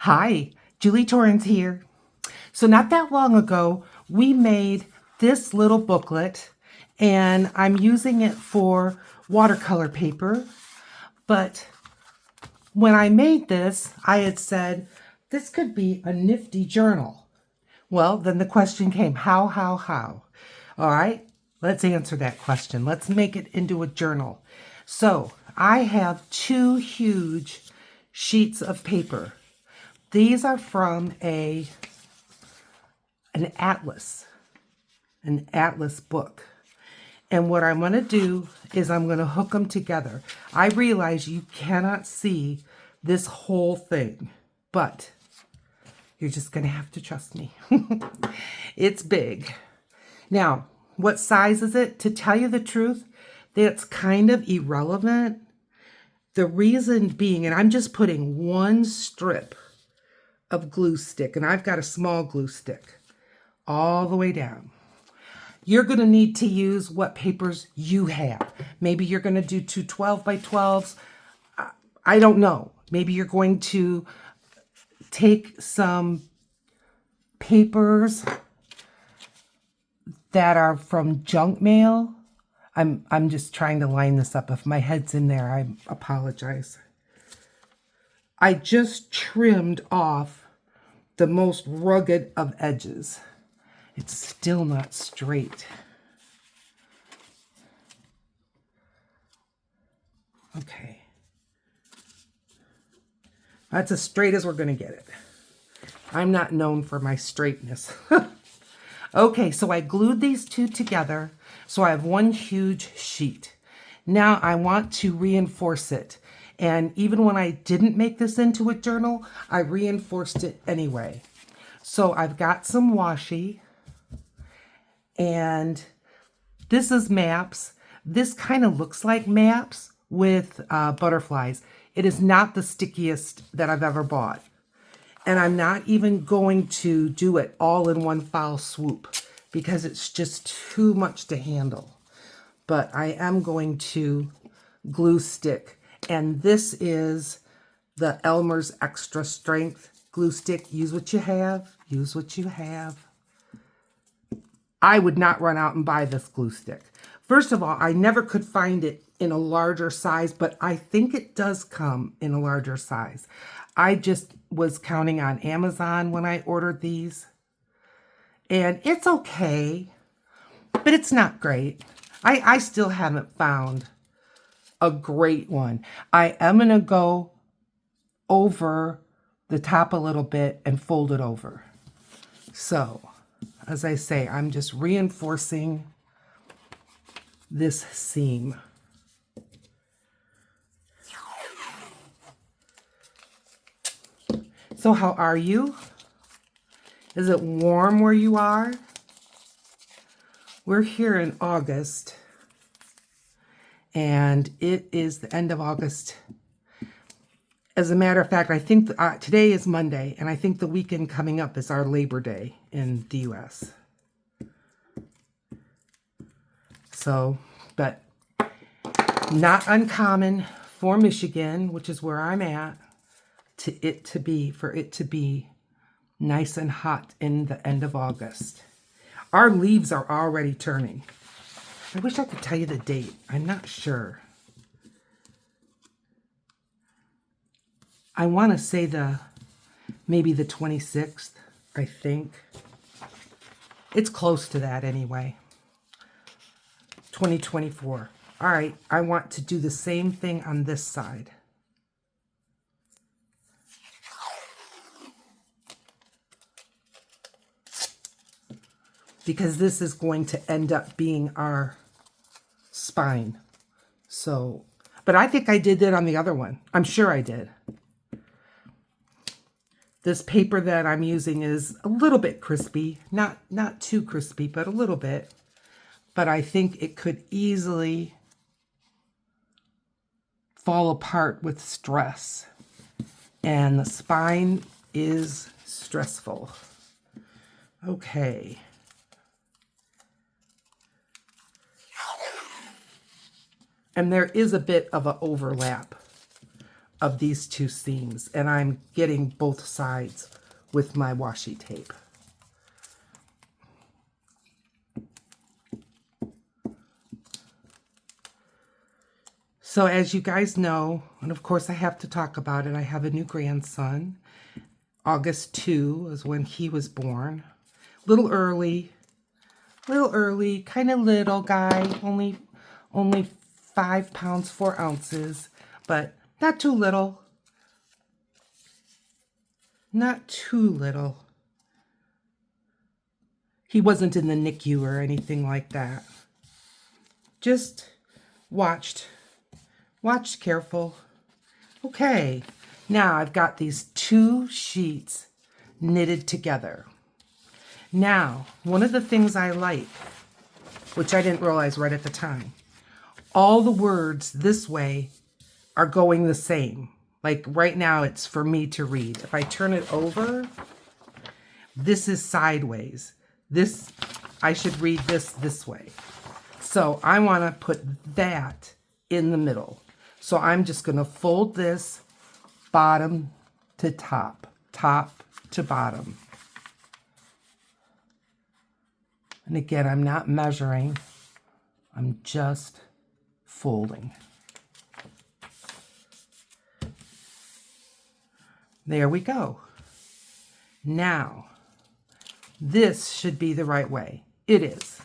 Hi, Julie Torrance here. So not that long ago, we made this little booklet and I'm using it for watercolor paper. But when I made this, I had said, this could be a nifty journal. Well, then the question came, how? All right, let's answer that question. Let's make it into a journal. So I have two huge sheets of paper. These are from an atlas book. And what I'm going to do is I'm going to hook them together. I realize you cannot see this whole thing, but you're just going to have to trust me. It's big. Now, what size is it? To tell you the truth, that's kind of irrelevant. The reason being, and I'm just putting one strip of glue stick, and I've got a small glue stick all the way down. You're going to need to use what papers you have. Maybe you're going to do two 12 by 12s. I don't know. Maybe you're going to take some papers that are from junk mail. I'm just trying to line this up. If my head's in there, I apologize. I just trimmed off the most rugged of edges. It's still not straight. Okay. That's as straight as we're going to get it. I'm not known for my straightness. Okay, so I glued these two together, so I have one huge sheet. Now I want to reinforce it. And even when I didn't make this into a journal, I reinforced it anyway. So I've got some washi, and this is maps. This kind of looks like maps with butterflies. It is not the stickiest that I've ever bought. And I'm not even going to do it all in one foul swoop because it's just too much to handle. But I am going to glue stick. And this is the Elmer's Extra Strength glue stick. Use what you have. Use what you have. I would not run out and buy this glue stick. First of all, I never could find it in a larger size, but I think it does come in a larger size. I just was counting on Amazon when I ordered these. And it's okay, but it's not great. I still haven't found a great one. I am going to go over the top a little bit and fold it over. So, as I say, I'm just reinforcing this seam. So how are you? Is it warm where you are? We're here in August, and it is the end of August. As a matter of fact, I think today is Monday, and I think the weekend coming up is our Labor Day in the U.S. So, but not uncommon for Michigan, which is where I'm at, for it to be nice and hot in the end of August. Our leaves are already turning. I wish I could tell you the date. I'm not sure. I want to say maybe the 26th, I think. It's close to that anyway. 2024. All right, I want to do the same thing on this side. Because this is going to end up being our spine. So, but I think I did that on the other one. I'm sure I did. This paper that I'm using is a little bit crispy. Not too crispy, but a little bit. But I think it could easily fall apart with stress. And the spine is stressful. Okay. And there is a bit of an overlap of these two seams, and I'm getting both sides with my washi tape. So as you guys know, and of course I have to talk about it, I have a new grandson. August 2 is when he was born. Little early, kind of little guy, only 5 pounds, 4 ounces, but not too little. Not too little. He wasn't in the NICU or anything like that. Just watched careful. Okay, now I've got these 2 sheets knitted together. Now, one of the things I like, which I didn't realize right at the time, all the words this way are going the same. Like right now it's for me to read. If I turn it over, this is sideways. This, I should read this way. So I want to put that in the middle. So I'm just going to fold this bottom to top, top to bottom. And again, I'm not measuring, I'm just folding. There we go. Now, this should be the right way. It is.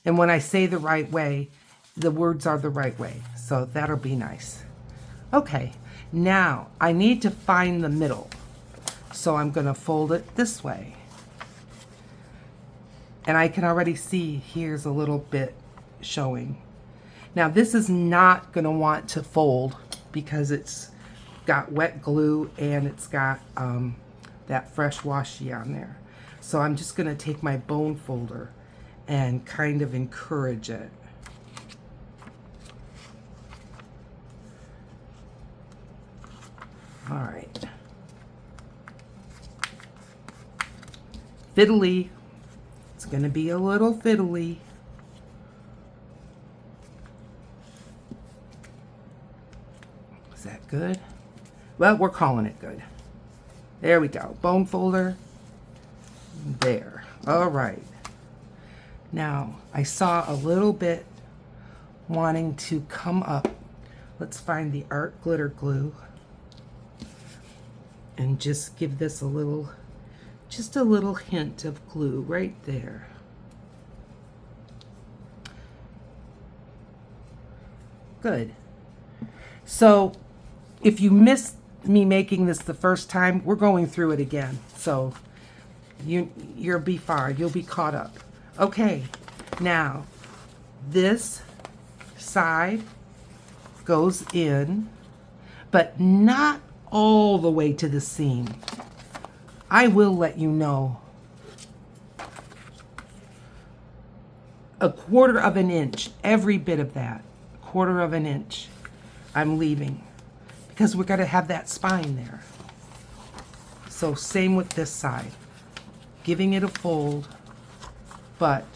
And when I say the right way, the words are the right way. So that'll be nice. Okay, now I need to find the middle. So I'm going to fold it this way. And I can already see here's a little bit showing. Now this is not going to want to fold because it's got wet glue and it's got that fresh washi on there. So I'm just going to take my bone folder and kind of encourage it. All right. Fiddly. It's going to be a little fiddly. Is that good? Well, we're calling it good. There we go. Bone folder. There. All right. Now, I saw a little bit wanting to come up. Let's find the art glitter glue and just give this a little, just a little hint of glue right there. Good. So if you missed me making this the first time, we're going through it again. So you'll be fine. You'll be caught up. Okay. Now this side goes in, but not all the way to the seam. I will let you know. 1/4 of an inch, every bit of that. 1/4 of an inch I'm leaving because we're going to have that spine there. So same with this side. Giving it a fold, but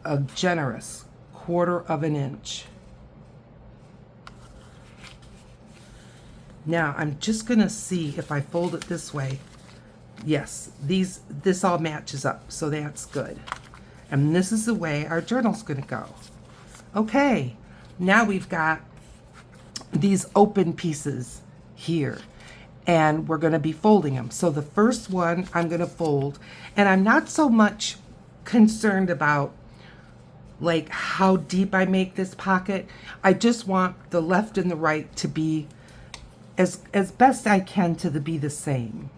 a generous 1/4 of an inch. Now I'm just going to see if I fold it this way. Yes, this all matches up, so that's good. And this is the way our journal's going to go. Okay, now we've got these open pieces here, and we're going to be folding them. So the first one I'm going to fold, and I'm not so much concerned about like how deep I make this pocket. I just want the left and the right to be as best I can to be the same.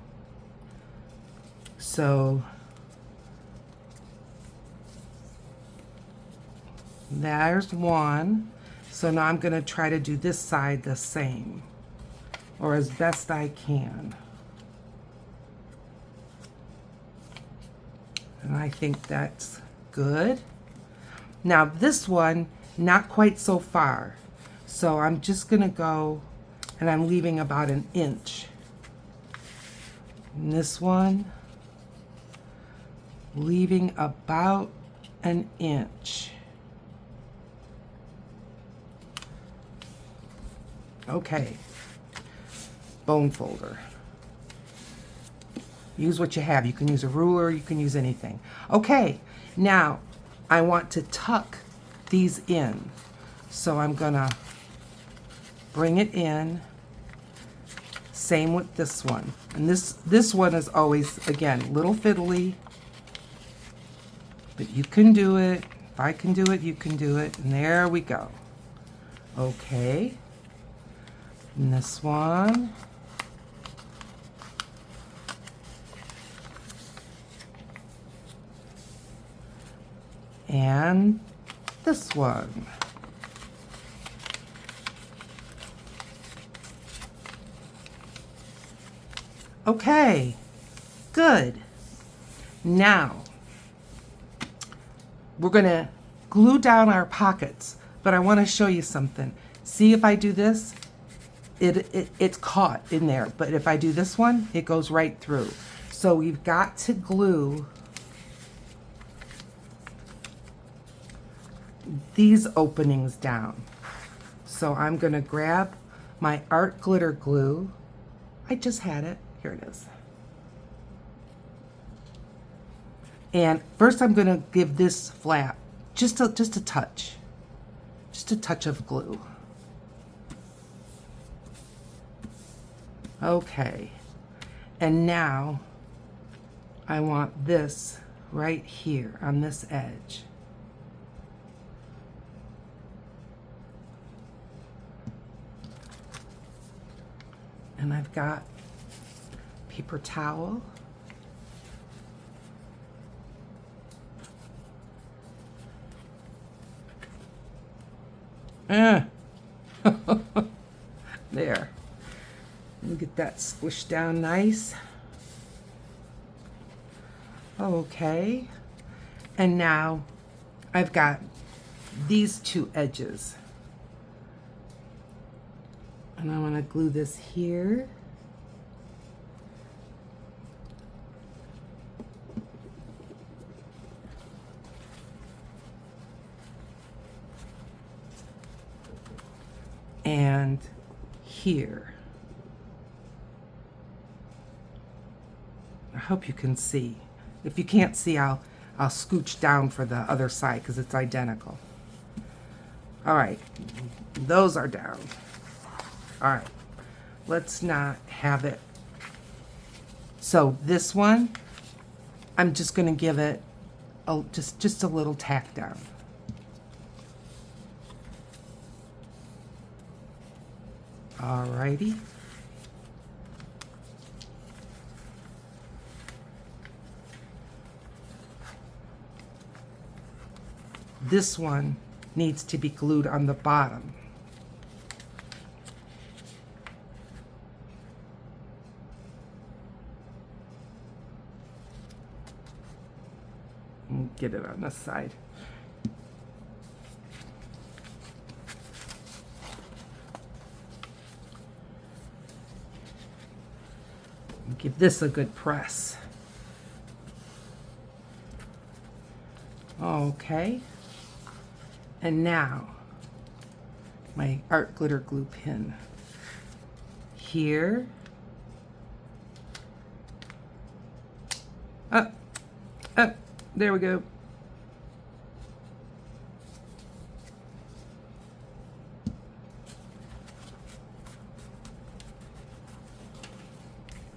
So there's one. So now I'm going to try to do this side the same, or as best I can. And I think that's good. Now this one, not quite so far. So I'm just going to go, and I'm leaving about 1 inch. And this one, leaving about 1 inch. Okay, bone folder. Use what you have. You can use a ruler, you can use anything. Okay, now I want to tuck these in. So I'm gonna bring it in. Same with this one. And this one is always, again, little fiddly, but you can do it. If I can do it, you can do it. And there we go. Okay. And this one. And this one. Okay, good. Now, we're gonna glue down our pockets, but I wanna show you something. See, if I do this, it's caught in there, but if I do this one, it goes right through. So we've got to glue these openings down. So I'm gonna grab my art glitter glue. I just had it. Here it is. And first I'm gonna give this flap just a touch. Just a touch of glue. Okay. And now I want this right here on this edge. And I've got paper towel. There. And get that squished down nice. Okay. And now I've got these two edges. And I want to glue this here. And here. I hope you can see. If you can't see, I'll scooch down for the other side because it's identical. All right, those are down. All right, let's not have it. So this one, I'm just gonna give it just a little tack down. All righty. This one needs to be glued on the bottom. Get it on this side. Give this a good press. Okay. And now, my art glitter glue pin. Here. Up. Up. There we go.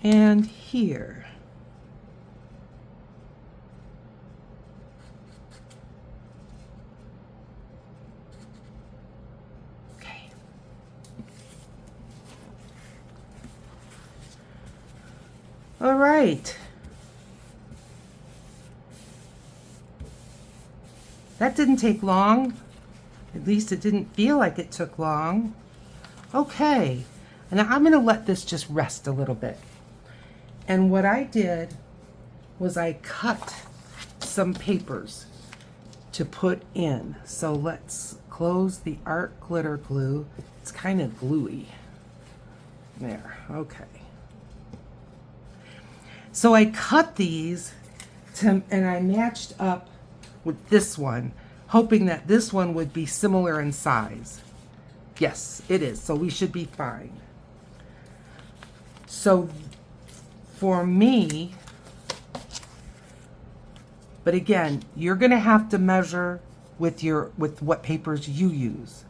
And here. Okay. All right. That didn't take long. At least it didn't feel like it took long. Okay. And now I'm going to let this just rest a little bit. And what I did was I cut some papers to put in. So let's close the art glitter glue. It's kind of gluey. There, okay. So I cut these and I matched up with this one, hoping that this one would be similar in size. Yes, it is, so we should be fine. So for me, but again, you're going to have to measure with what papers you use.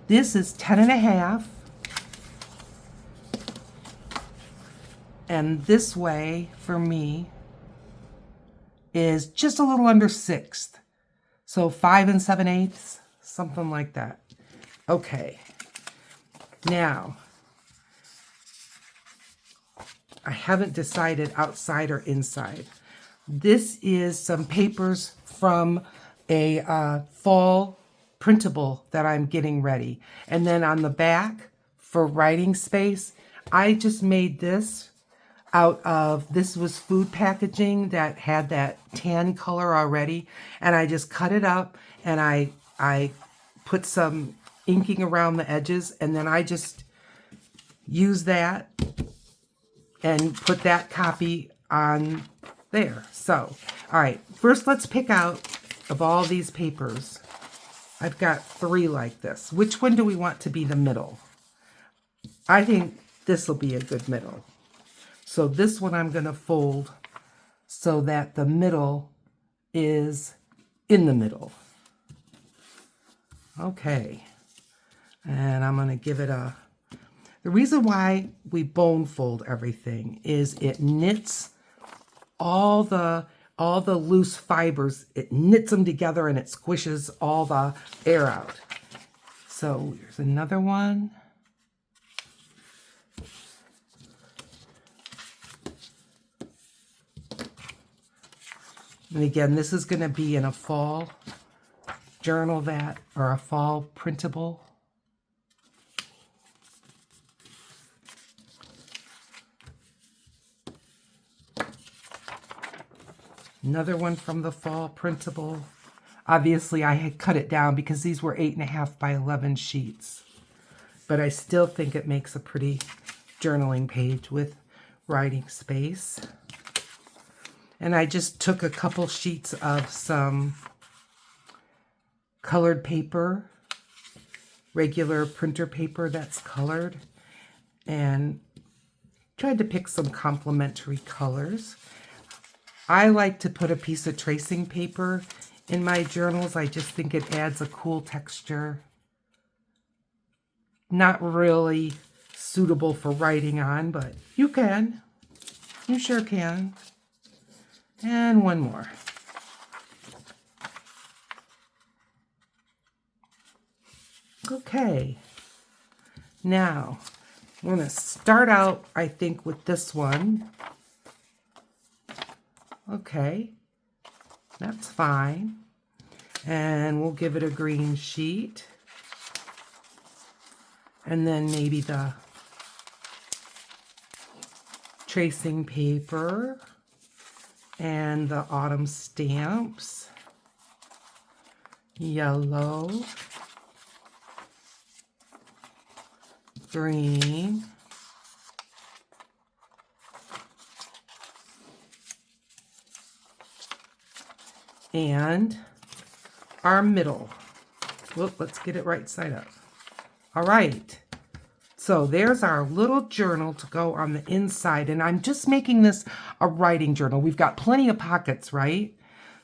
This is 10.5. And this way, for me, is just a little under 1/6. So 5 7/8, something like that. Okay. Now, I haven't decided outside or inside. This is some papers from a fall printable that I'm getting ready. And then on the back, for writing space, I just made this out of, this was food packaging that had that tan color already, and I just cut it up and I put some inking around the edges, and then I just use that and put that copy on there. So, all right, first let's pick out of all these papers. I've got 3 like this. Which one do we want to be the middle? I think this will be a good middle. So this one I'm going to fold so that the middle is in the middle. Okay. And I'm going to give it a... The reason why we bone fold everything is it knits all the loose fibers. It knits them together and it squishes all the air out. So here's another one. And again, this is going to be in a fall journal or a fall printable. Another one from the fall printable. Obviously, I had cut it down because these were 8.5 by 11 sheets. But I still think it makes a pretty journaling page with writing space. And I just took a couple sheets of some colored paper, regular printer paper that's colored, and tried to pick some complementary colors. I like to put a piece of tracing paper in my journals. I just think it adds a cool texture. Not really suitable for writing on, but you can. You sure can. And one more. Okay. Now, we're going to start out, I think, with this one. Okay. That's fine. And we'll give it a green sheet. And then maybe the tracing paper. And the autumn stamps, yellow, green, and our middle. Whoop, let's get it right side up. All right. So there's our little journal to go on the inside, and I'm just making this a writing journal. We've got plenty of pockets, right?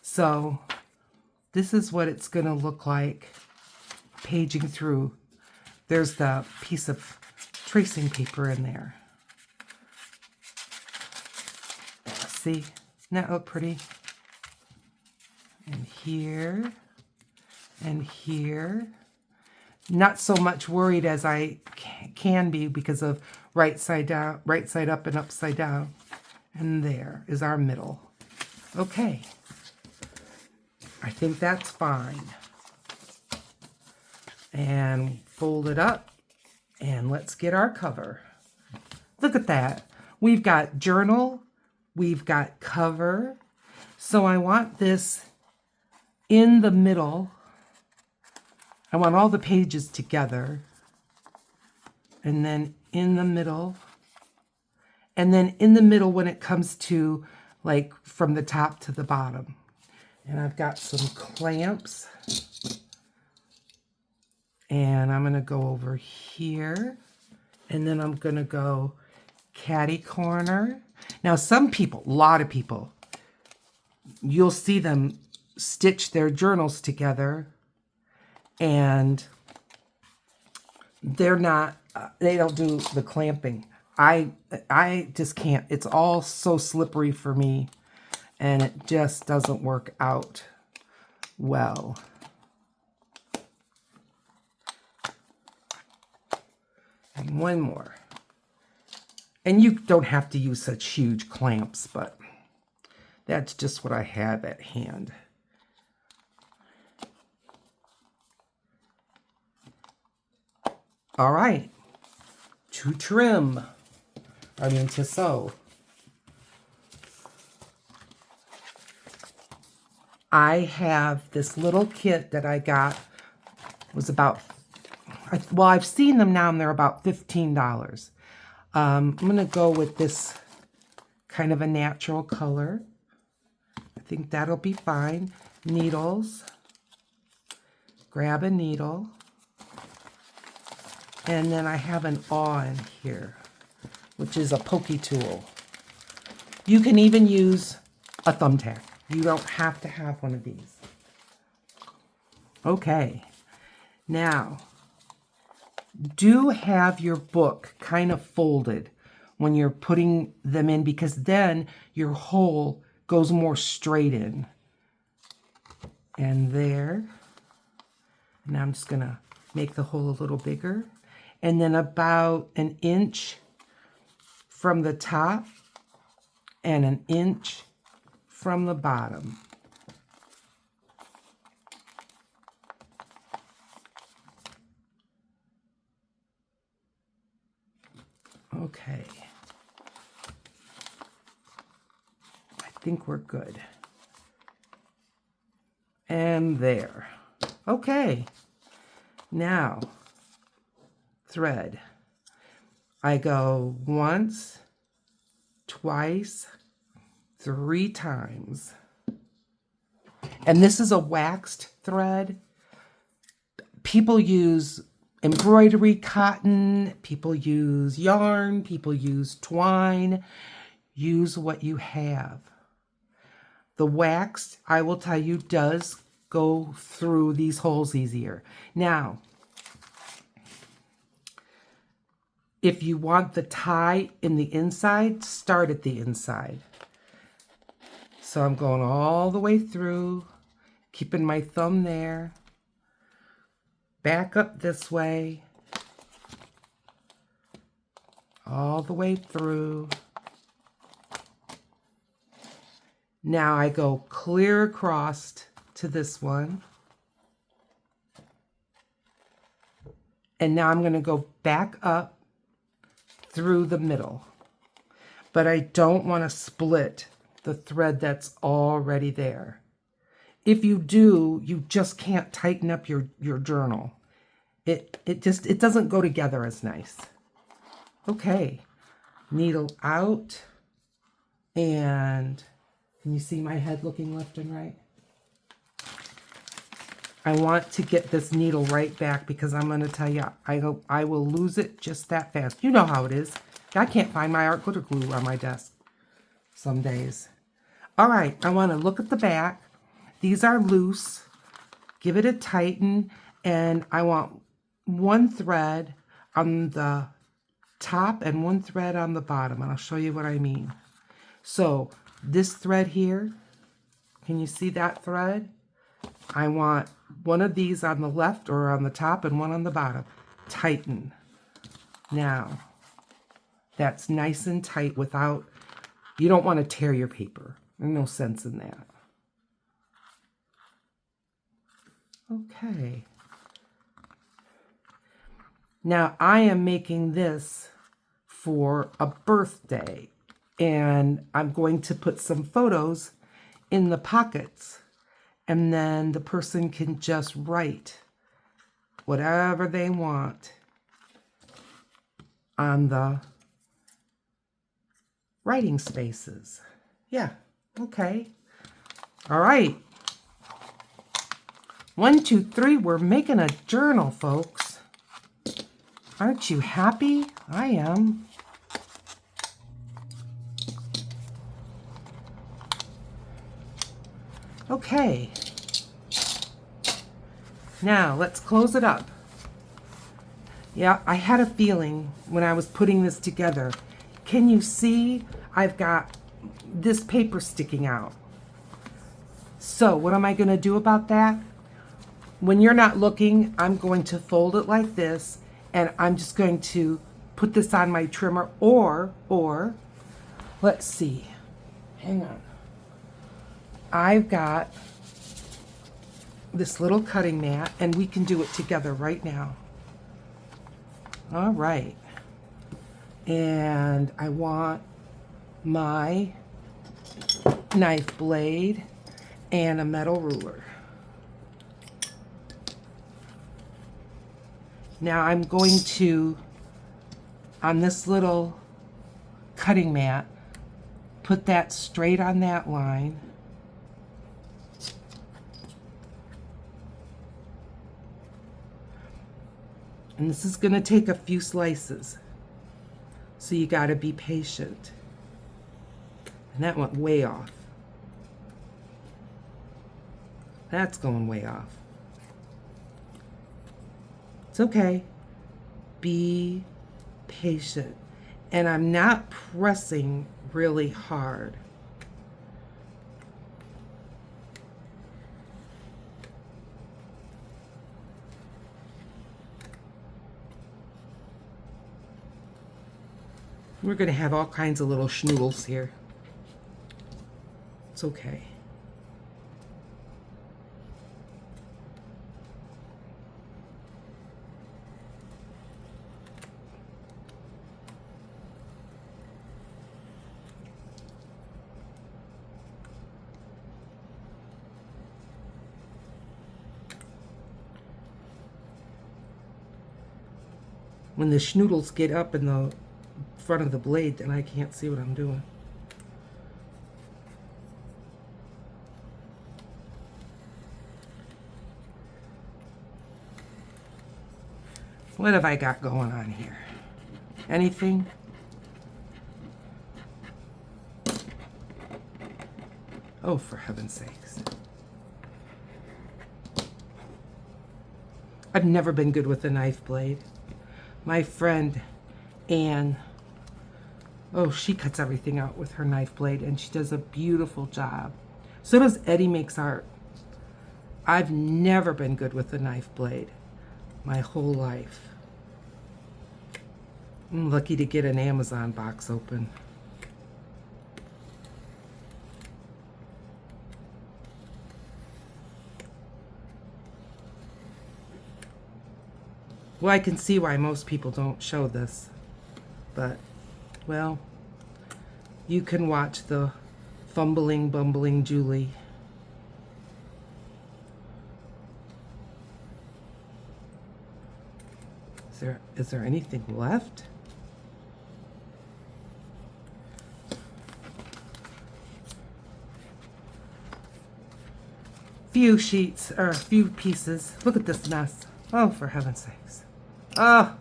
So this is what it's going to look like paging through. There's the piece of tracing paper in there. See? Doesn't that look pretty? And here, and here. Not so much worried as I can be because of right side down, right side up, and upside down. And there is our middle. Okay. I think that's fine. And fold it up, and let's get our cover. Look at that. We've got journal, we've got cover. So I want this in the middle. I want all the pages together, and then in the middle, and then in the middle when it comes to like from the top to the bottom. And I've got some clamps, and I'm going to go over here, and then I'm going to go catty corner. Now some people, a lot of people, you'll see them stitch their journals together and they're not, they don't do the clamping. I just can't. It's all so slippery for me and it just doesn't work out well. And one more. And you don't have to use such huge clamps, but that's just what I have at hand. All right, to sew. I have this little kit that I got, was about, well, I've seen them now and they're about $15. I'm going to go with this kind of a natural color. I think that'll be fine. Needles. Grab a needle. And then I have an awl in here, which is a pokey tool. You can even use a thumbtack. You don't have to have one of these. Okay. Now, do have your book kind of folded when you're putting them in, because then your hole goes more straight in. And there. Now I'm just going to make the hole a little bigger. And then about an inch from the top and an inch from the bottom. Okay. I think we're good. And there. Okay. Now, thread. I go once, twice, 3 times. And this is a waxed thread. People use embroidery cotton, people use yarn, people use twine. Use what you have. The waxed, I will tell you, does go through these holes easier. Now, if you want the tie in the inside, start at the inside. So I'm going all the way through, keeping my thumb there. Back up this way. All the way through. Now I go clear across to this one. And now I'm going to go back up through the middle. But I don't want to split the thread that's already there. If you do, you just can't tighten up your journal. It doesn't go together as nice. Okay, needle out, and can you see my head looking left and right? I want to get this needle right back because I'm going to tell you, I will lose it just that fast. You know how it is. I can't find my art glitter glue on my desk some days. All right, I want to look at the back. These are loose. Give it a tighten, and I want one thread on the top and one thread on the bottom, and I'll show you what I mean. So this thread here, can you see that thread? I want one of these on the left or on the top and one on the bottom. Tighten. Now, that's nice and tight without, you don't want to tear your paper. There's no sense in that. Okay. Now I am making this for a birthday, and I'm going to put some photos in the pockets, and then the person can just write whatever they want on the writing spaces. Yeah, okay. All right. 1, 2, 3, we're making a journal, folks. Aren't you happy? I am. Okay. Now, let's close it up. Yeah, I had a feeling when I was putting this together. Can you see I've got this paper sticking out? So, what am I going to do about that? When you're not looking, I'm going to fold it like this, and I'm just going to put this on my trimmer, or, let's see. Hang on. I've got this little cutting mat, and we can do it together right now. All right. And I want my knife blade and a metal ruler. Now I'm going to, on this little cutting mat, put that straight on that line. And this is going to take a few slices. So you got to be patient. And that went way off. That's going way off. It's okay. Be patient. And I'm not pressing really hard. We're going to have all kinds of little schnoodles here. It's okay. When the schnoodles get up in the front of the blade, then I can't see what I'm doing. What have I got going on here? Anything? Oh, for heaven's sakes. I've never been good with a knife blade. My friend Anne, oh, she cuts everything out with her knife blade, and she does a beautiful job. So does Eddie Makes Art. I've never been good with a knife blade my whole life. I'm lucky to get an Amazon box open. Well, I can see why most people don't show this, but, well, you can watch the fumbling, bumbling Julie. Is there anything left? Few sheets, or a few pieces. Look at this mess. Oh, for heaven's sakes. Oh,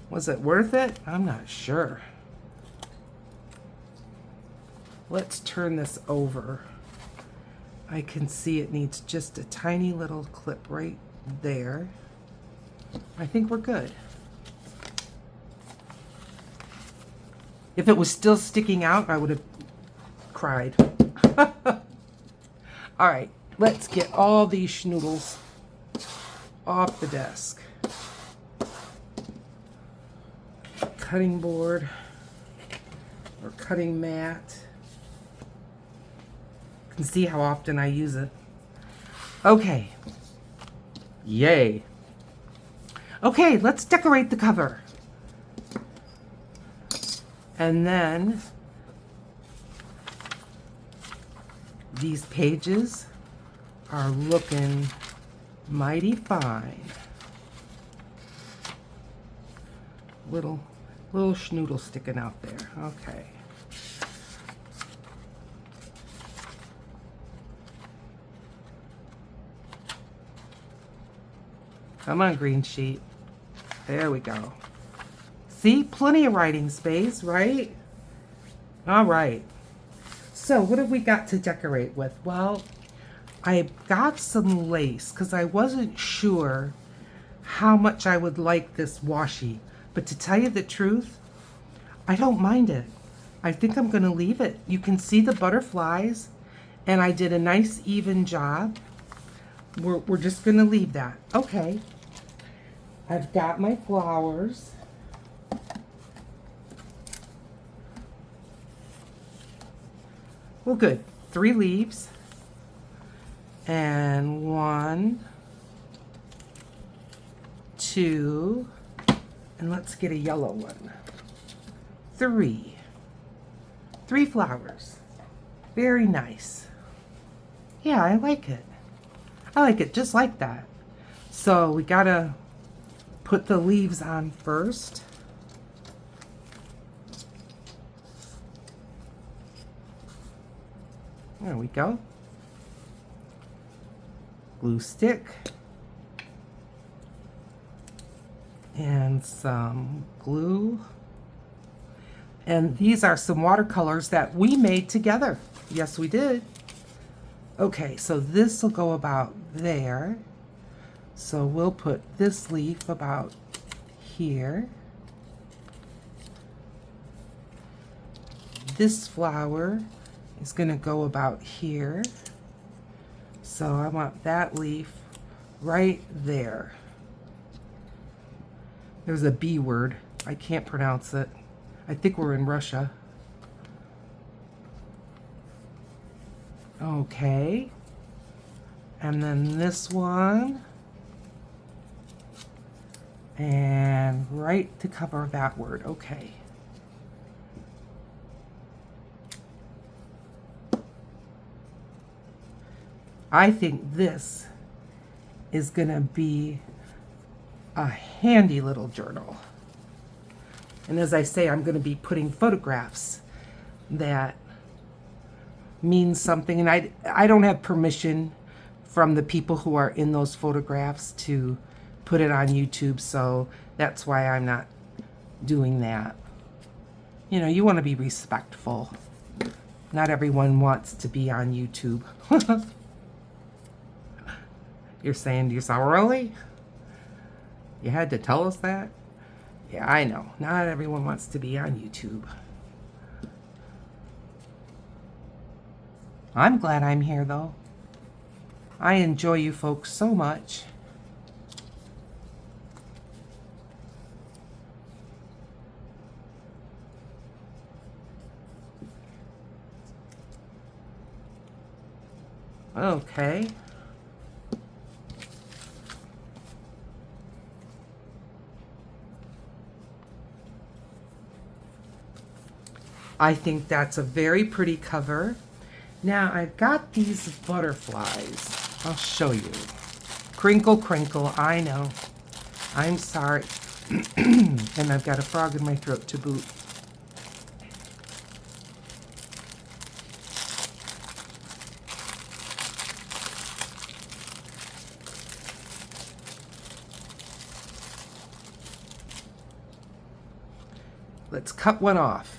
was it worth it? I'm not sure. Let's turn this over. I can see it needs just a tiny little clip right there. I think we're good. If it was still sticking out, I would have cried. All right, let's get all these schnoodles off the desk. Cutting board or cutting mat. You can see how often I use it. Okay. Yay. Okay, let's decorate the cover. And then these pages are looking mighty fine. Little schnoodle sticking out there. Okay. Come on, green sheet. There we go. See, plenty of writing space, right? All right. So what have we got to decorate with? Well, I got some lace because I wasn't sure how much I would like this washi. But to tell you the truth, I don't mind it. I think I'm going to leave it. You can see the butterflies, and I did a nice even job. We're just going to leave that. Okay. I've got my flowers. Well, good. 3 leaves. And 1, 2, and let's get a yellow one. 3. 3 flowers. Very nice. Yeah, I like it. I like it just like that. So we gotta put the leaves on first. There we go. Glue stick. And some glue. And these are some watercolors that we made together. Yes, we did. Okay, so this will go about there. So we'll put this leaf about here. This flower is going to go about here. So I want that leaf right there. There's a B word. I can't pronounce it. I think we're in Russia. Okay. And then this one. And right to cover that word. Okay. I think this is going to be a handy little journal. And as I say, I'm going to be putting photographs that mean something. And I don't have permission from the people who are in those photographs to put it on YouTube. So that's why I'm not doing that. You know, you want to be respectful. Not everyone wants to be on YouTube. You're saying to yourself, really? You had to tell us that? Yeah, I know. Not everyone wants to be on YouTube. I'm glad I'm here, though. I enjoy you folks so much. Okay. I think that's a very pretty cover. Now I've got these butterflies. I'll show you. Crinkle, crinkle, I know. I'm sorry. And I've got a frog in my throat to boot. Let's cut one off.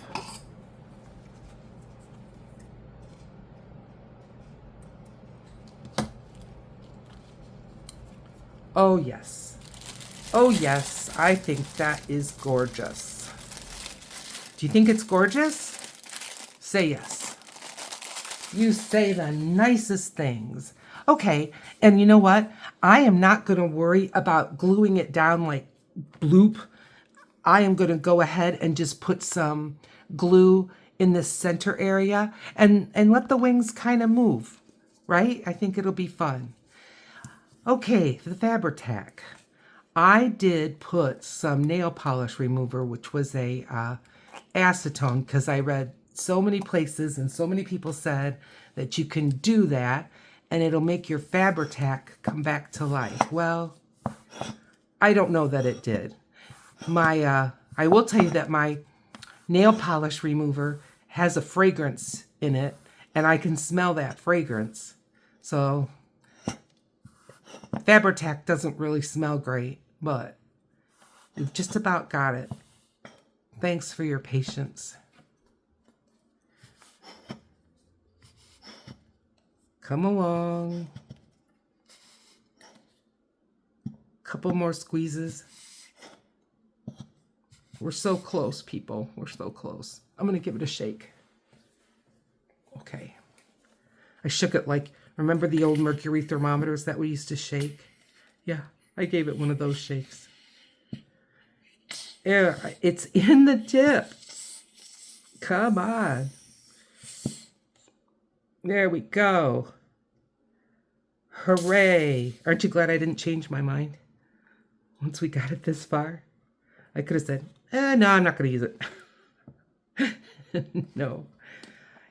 Oh yes. Oh yes, I think that is gorgeous. Do you think it's gorgeous? Say yes. You say the nicest things. Okay, and you know what? I am not going to worry about gluing it down like bloop. I am going to go ahead and just put some glue in the center area and let the wings kind of move, right? I think it'll be fun. Okay, the Fabri-Tac. I did put some nail polish remover, which was a acetone, because I read so many places and so many people said that you can do that and it'll make your Fabri-Tac come back to life. Well, I don't know that it did. I will tell you that my nail polish remover has a fragrance in it, and I can smell that fragrance. So Fabri-Tac doesn't really smell great, but we've just about got it. Thanks for your patience. Come along. Couple more squeezes. We're so close, people. We're so close. I'm going to give it a shake. Okay. I shook it like, remember the old mercury thermometers that we used to shake? Yeah, I gave it one of those shakes. Yeah, it's in the tip. Come on. There we go. Hooray. Aren't you glad I didn't change my mind once we got it this far? I could have said, no, I'm not going to use it. No.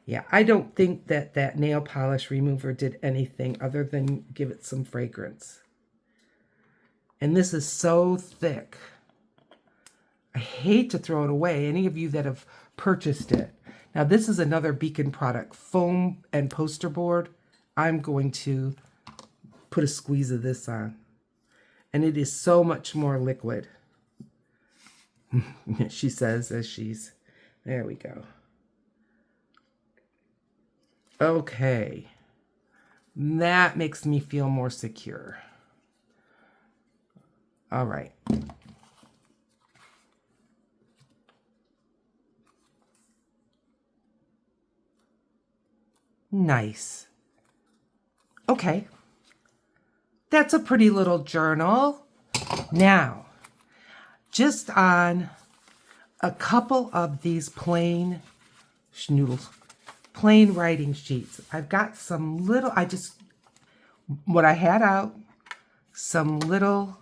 Yeah, I don't think that nail polish remover did anything other than give it some fragrance. And this is so thick. I hate to throw it away. Any of you that have purchased it. Now, this is another Beacon product, foam and poster board. I'm going to put a squeeze of this on. And it is so much more liquid. She says as she's, there we go. Okay. That makes me feel more secure. All right. Nice. Okay. That's a pretty little journal. Now, just on a couple of these plain schnoodles, plain writing sheets, I've got some little, what I had out, some little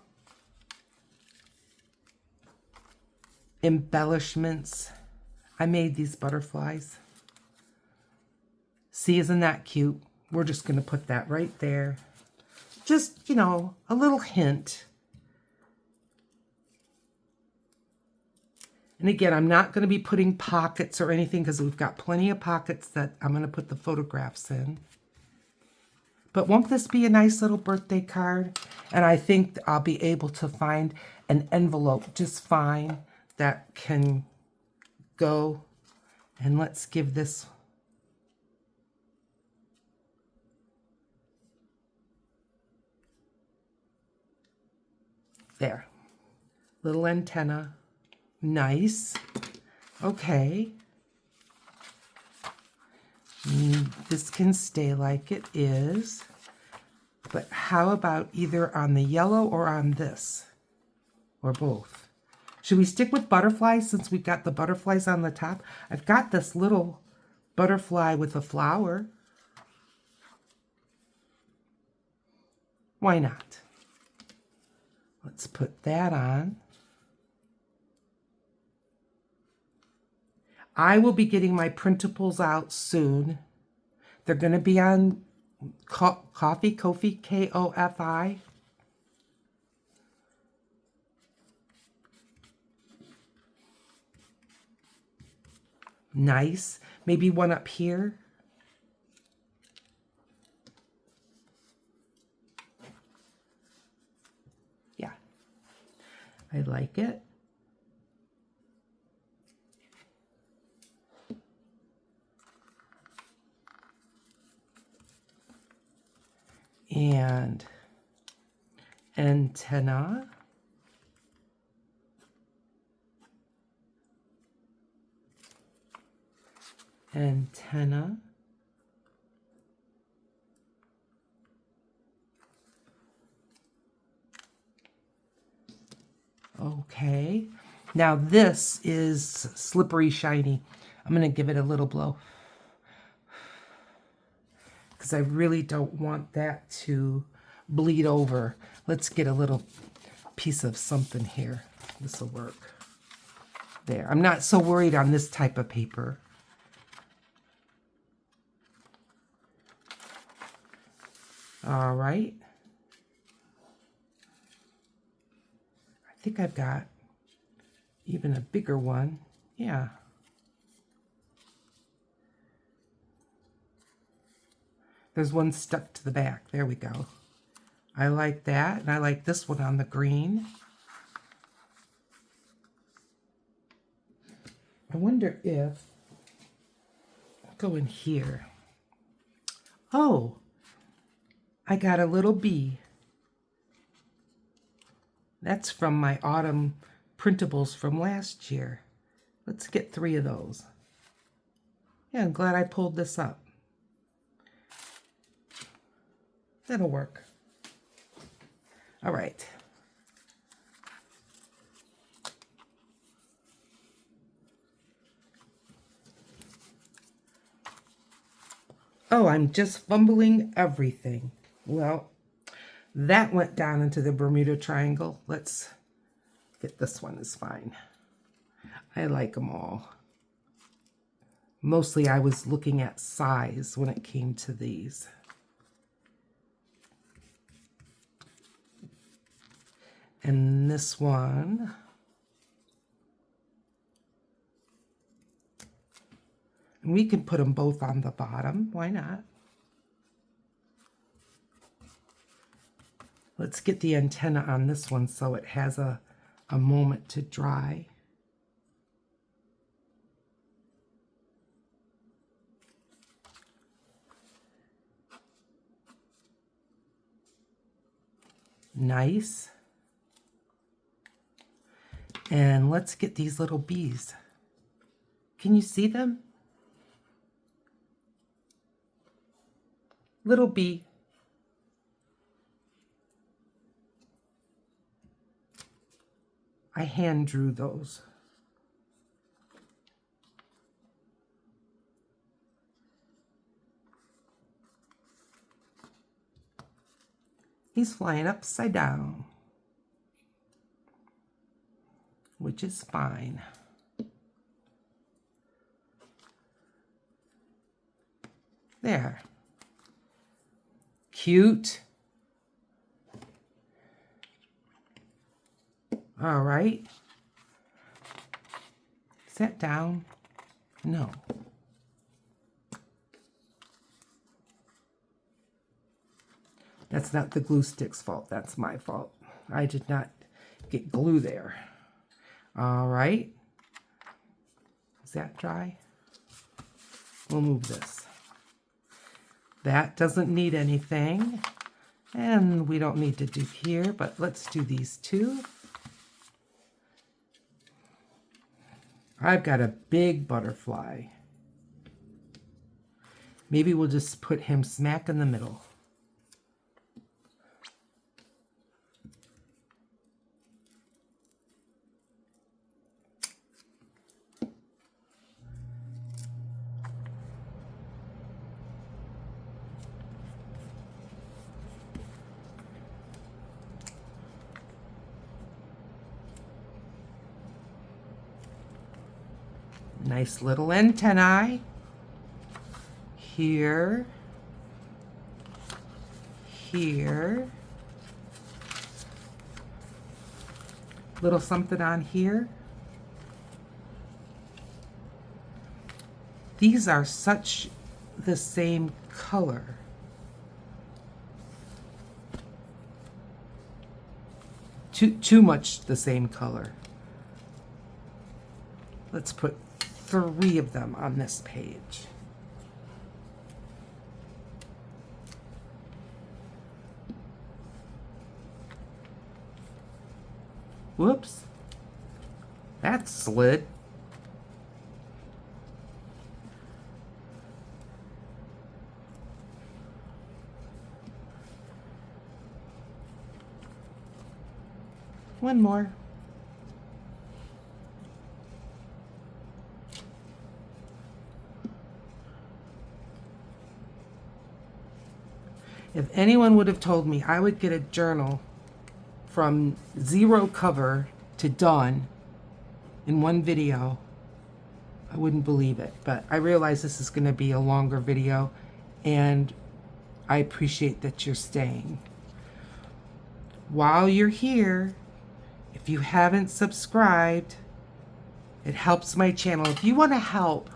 embellishments. I made these butterflies. See, isn't that cute? We're just going to put that right there. Just, you know, a little hint. And again, I'm not going to be putting pockets or anything because we've got plenty of pockets that I'm going to put the photographs in. But won't this be a nice little birthday card? And I think I'll be able to find an envelope just fine that can go. And let's give this there. Little antenna. Nice. Okay. This can stay like it is. But how about either on the yellow or on this? Or both? Should we stick with butterflies since we've got the butterflies on the top? I've got this little butterfly with a flower. Why not? Let's put that on. I will be getting my printables out soon. They're going to be on Ko-fi, K-O-F-I. Nice. Maybe one up here. Yeah. I like it. And antenna. Antenna. Okay. Now this is slippery shiny. I'm going to give it a little blow. Because I really don't want that to bleed over. Let's get a little piece of something here. This will work. There. I'm not so worried on this type of paper. All right. I think I've got even a bigger one. Yeah. There's one stuck to the back. There we go. I like that. And I like this one on the green. I wonder if, I'll go in here. Oh, I got a little bee. That's from my autumn printables from last year. Let's get 3 of those. Yeah, I'm glad I pulled this up. That'll work. All right. Oh, I'm just fumbling everything. Well, that went down into the Bermuda Triangle. Let's get this one is fine. I like them all. Mostly I was looking at size when it came to these. And this one, and we can put them both on the bottom. Why not? Let's get the antenna on this one so it has a moment to dry. Nice. And let's get these little bees. Can you see them? Little bee. I hand drew those. He's flying upside down, which is fine. There. Cute. All right. Is that down? No. That's not the glue stick's fault. That's my fault. I did not get glue there. All right. Is that dry? We'll move this. That doesn't need anything. And we don't need to do here, but let's do these two. I've got a big butterfly. Maybe we'll just put him smack in the middle. Nice little antennae. Here. Here. Little something on here. These are such the same color. Too much the same color. Let's put 3 of them on this page. Whoops. That slid. One more. If anyone would have told me I would get a journal from 0 cover to done in one video, I wouldn't believe it. But I realize this is going to be a longer video, and I appreciate that you're staying. While you're here, if you haven't subscribed, it helps my channel. If you want to help,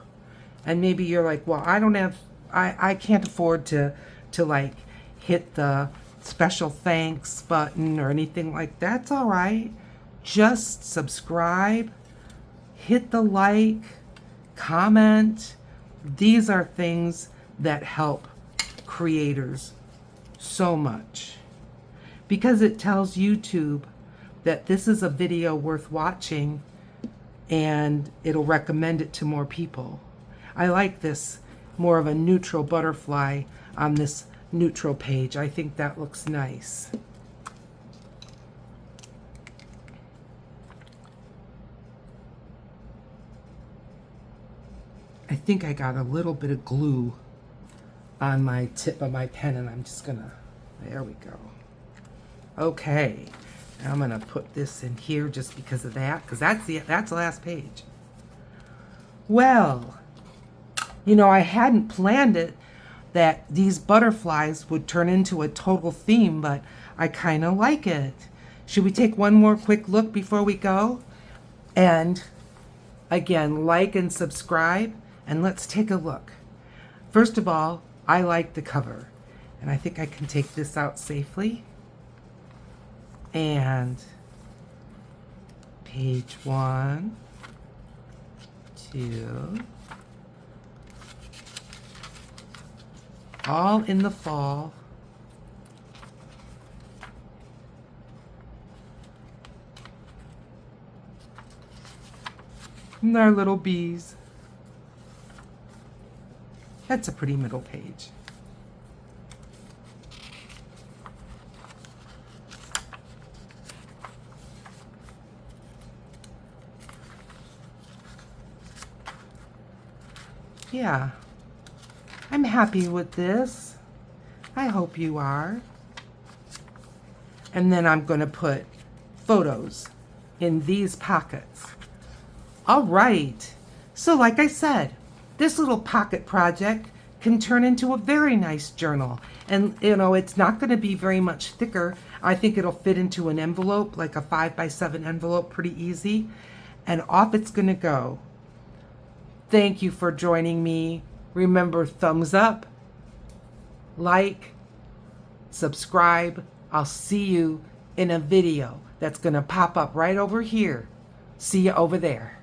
and maybe you're like, well, I can't afford to like hit the special thanks button or anything like that. That's all right. Just subscribe, hit the like, comment. These are things that help creators so much because it tells YouTube that this is a video worth watching and it'll recommend it to more people. I like this more of a neutral butterfly on this neutral page. I think that looks nice. I think I got a little bit of glue on my tip of my pen and I'm just gonna, there we go. Okay, I'm gonna put this in here just because of that, because that's the last page. Well, you know, I hadn't planned it that these butterflies would turn into a total theme, but I kind of like it. Should we take one more quick look before we go? And again, like and subscribe, and let's take a look. First of all, I like the cover, and I think I can take this out safely. And page 1, 2, all in the fall. And our little bees. That's a pretty middle page. Yeah, I'm happy with this. I hope you are. And then I'm going to put photos in these pockets. All right, so like I said, this little pocket project can turn into a very nice journal. And you know, it's not going to be very much thicker. I think it'll fit into an envelope, like a 5x7 envelope, pretty easy. And off it's going to go. Thank you for joining me. Remember, thumbs up, like, subscribe. I'll see you in a video that's going to pop up right over here. See you over there.